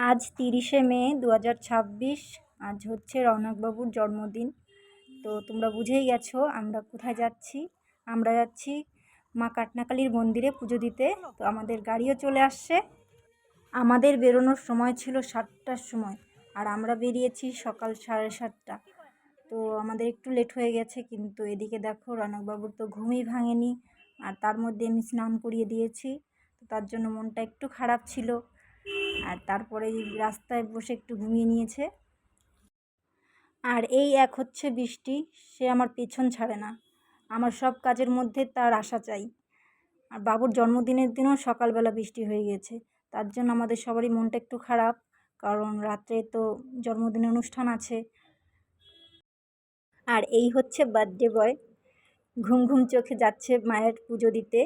আজ ৩০শে মে ২০২৬। আজ হচ্ছে রৌনকবাবুর জন্মদিন। তো তোমরা বুঝেই গেছো আমরা কোথায় যাচ্ছি। আমরা যাচ্ছি মা কাটনাকালীর মন্দিরে পুজো দিতে। তো আমাদের গাড়িও চলে আসছে। আমাদের বেরোনোর সময় ছিল ৭টার সময়, আর আমরা বেরিয়েছি সকাল ৭:৩০। তো আমাদের একটু লেট হয়ে গেছে, কিন্তু এদিকে দেখো রৌনকবাবুর তো ঘুমই ভাঙেনি, আর তার মধ্যে আমি স্নান করিয়ে দিয়েছি। তো তার জন্য মনটা একটু খারাপ ছিল, আর তারপরে রাস্তায় বসে একটু ঘুমিয়ে নিয়েছে। আর এই এক হচ্ছে বৃষ্টি, সে আমার পেছন ছাড়ে না। আমার সব কাজের মধ্যে তার আশা চাই। আর বাবুর জন্মদিনের দিনও সকালবেলা বৃষ্টি হয়ে গেছে, তার জন্য আমাদের সবারই মনটা একটু খারাপ, কারণ রাত্রে তো জন্মদিনের অনুষ্ঠান আছে। আর এই হচ্ছে বার্থডে বয়, ঘুম ঘুম চোখে যাচ্ছে মায়ের পুজো দিতে।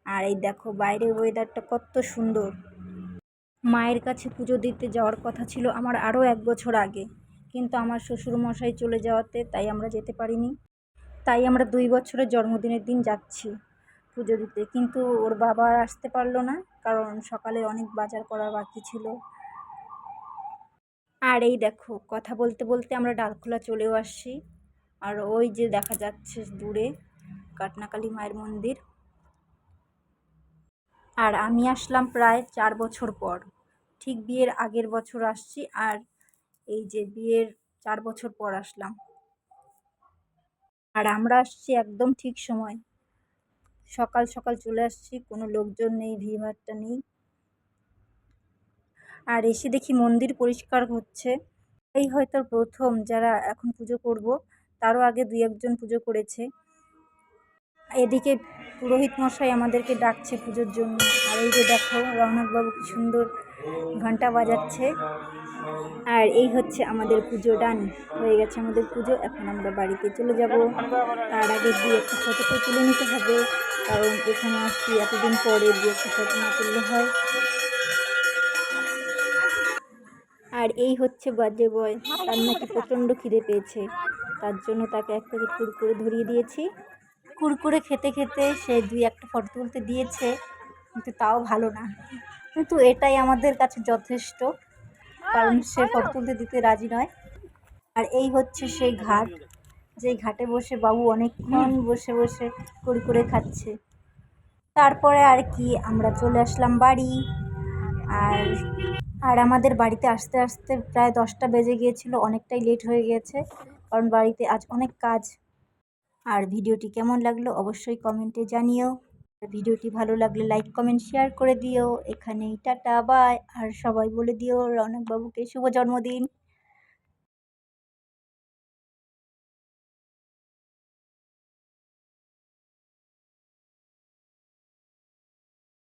আর এই দেখো বাইরের ওয়েদারটা কত সুন্দর। মায়ের কাছে পুজো দিতে যাওয়ার কথা ছিল আমার আরও 1 বছর আগে, কিন্তু আমার শ্বশুরমশাই চলে যাওয়াতে তাই আমরা যেতে পারিনি। তাই আমরা 2 বছরের জন্মদিনের দিন যাচ্ছি পুজো দিতে, কিন্তু ওর বাবা আর আসতে পারলো না, কারণ সকালে অনেক বাজার করা বাকি ছিল। আর এই দেখো কথা বলতে বলতে আমরা ডালখোলা চলেও আসছি। আর ওই যে দেখা যাচ্ছে দূরে কাটনাকালী মায়ের মন্দির। আর আমি আসলাম প্রায় 4 বছর পর, ঠিক বিয়ের আগের বছর আসছি, আর এই যে বিয়ের 4 বছর পর আসলাম। আর আমরা আসছি একদম ঠিক সময়, সকাল সকাল চলে আসছি, কোনো লোকজন নেই, ভিড়ভাট্টা নেই। আর এসে দেখি মন্দির পরিষ্কার হচ্ছে। এই হয়তো প্রথম যারা এখন পুজো করব, তারও আগে 2-1জন পুজো করেছে। এদিকে পুরোহিত মশাই আমাদেরকে ডাকছে পুজোর জন্য। আর এই যে দেখো রৌনকবাবু কি সুন্দর ঘন্টা বাজাচ্ছে। আর এই হচ্ছে আমাদের পুজো ডান হয়ে গেছে। আমাদের পুজো, এখন আমরা বাড়িতে চলে যাব। তার আগে 2-1টা ফটো তো তুলে নিতে হবে, কারণ এখানে আসছি এতদিন পরে, 2-1টা ফটো না তুললে হয়। আর এই হচ্ছে বার্থডে বয়, তার নাকি প্রচণ্ড খিদে পেয়েছে, তার জন্য তাকে 1 প্যাকেট কুরকুরে ধরিয়ে দিয়েছি। কুরকুরে খেতে খেতে সে 2-1টা ফটো তুলতে দিয়েছে, কিন্তু তাও ভালো না। কিন্তু এটাই আমাদের কাছে যথেষ্ট, কারণ সে ফটো তুলতে দিতে রাজি নয়। আর এই হচ্ছে সেই ঘাট, যেই ঘাটে বসে বাবু অনেকক্ষণ বসে বসে কুরকুরে খাচ্ছে। তারপরে আর কি আমরা চলে আসলাম বাড়ি। আর আর আমাদের বাড়িতে আসতে আসতে প্রায় 10টা বেজে গিয়েছিল, অনেকটাই লেট হয়ে গেছে, কারণ বাড়িতে আজ অনেক কাজ। আর ভিডিওটি কেমন লাগলো অবশ্যই কমেন্টে জানিও। ভিডিওটি ভালো লাগলে লাইক কমেন্ট শেয়ার করে দিও। এখানেই টাটা বাই। আর সবাই বলে দিও রৌনকবাবুকে শুভ জন্মদিন।